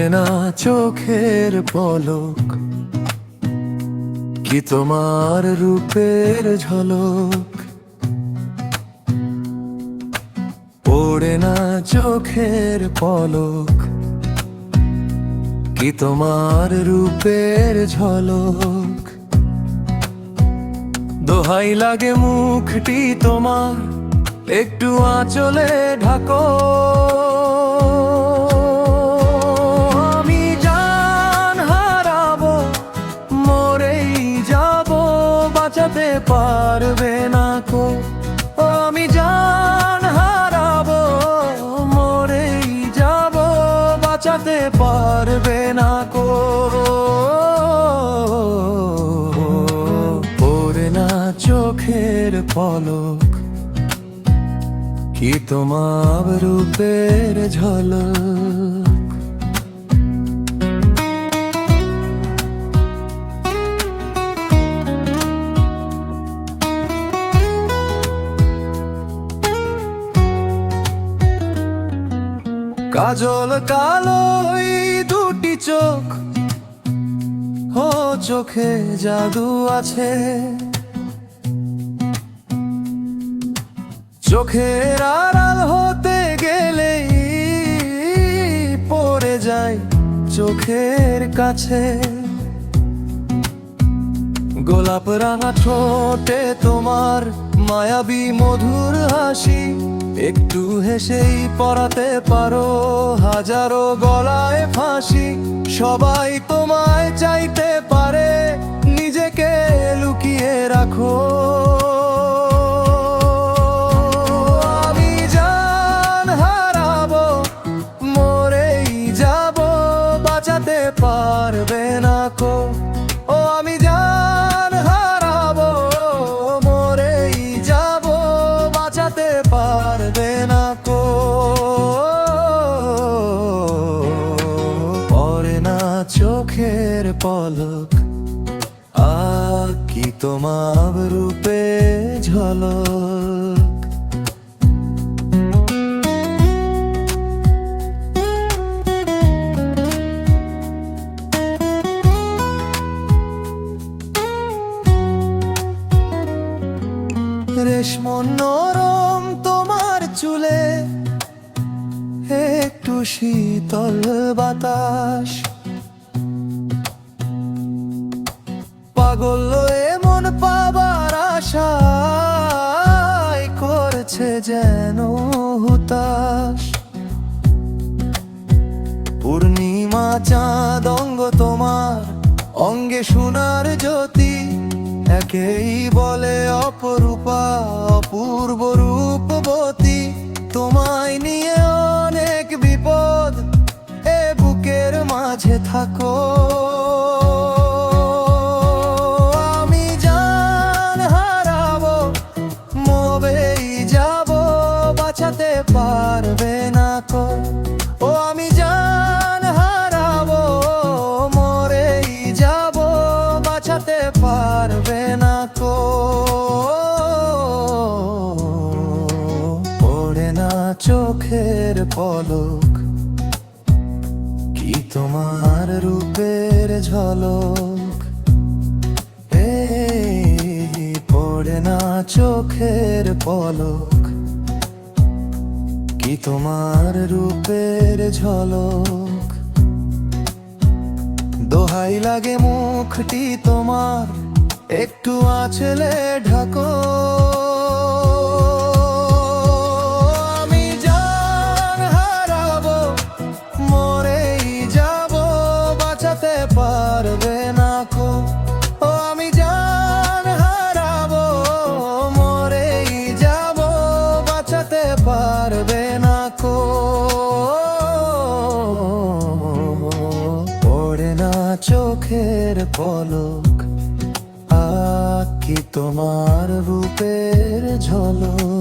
পড়ে না চোখের পলক, কি তোমার রূপের ঝলক। পড়ে না চোখের পলক, কি তোমার রূপের ঝলক। দোহাই লাগে মুখটি তোমার, একটু আঁচলে ঢাকো। আমি জান হারাবো, মরেই যাব, বাঁচাতে পারবে না কো। আমি জান হারাবো, মরেই যাব, বাঁচাতে পারবে না কো। পড়ে না চোখের পলক, কি তোমার রূপের ঝলক। কাজল কালো দুটি চোখ, ও চোখে জাদু আছে। চোখের আড়াল হতে গেলেই পড়ে যায় চোখের কাছে। গোলাপ রাঙা ঠোঁটে তোমার মায়াবী মধুর হাসি, একটু হেসেই পরাতে পারো হাজারো গলায় ফাঁসি। সবাই তোমায় চাইতে পারে, নিজেকে লুকিয়ে রাখো। আমি জান হারাবো, মরেই যাব, বাঁচাতে পারবে না কো। ও আমি জান হারাবো, মরেই যাব, বাঁচাতে পারবে না কো। পড়ে না চোখের পলক, কি তোমার রূপে ঝলক। রেশম নরম তোমার চুলে, একটু শীতল বাতাস। পাগল এমন পাবার আশায় করছে যেন হুতাশ। পূর্ণিমা চাঁদ অঙ্গ তোমার, অঙ্গে সোনার জ্যোতি। একেই বলে অপরূপা, অপূর্ব রূপবতী। তোমায় নিয়ে অনেক বিপদ, এ বুকের মাঝে থাকো। আমি জান হারাবো, মরেই যাব, বাঁচাতে পারবে না কো। ও আমি জান হারাবো, মরেই যাব, বাঁচাতে পারবে না কো। পড়ে না চোখের পলক, কি তোমার রূপের ঝলক। পড়ে না চোখের পলক, কি তোমার রূপের ঝলক। দোহাই লাগে মুখটি তোমার, একটু আঁচলে ঢাকো। আমি জান হারাবো, মরেই যাব, বাঁচাতে পারবে না কো। ও আমি জান হারাবো, মরেই যাব, বাঁচাতে পারবে না কো। পড়ে না চোখের পলক, কি তোমার রূপের ঝলক।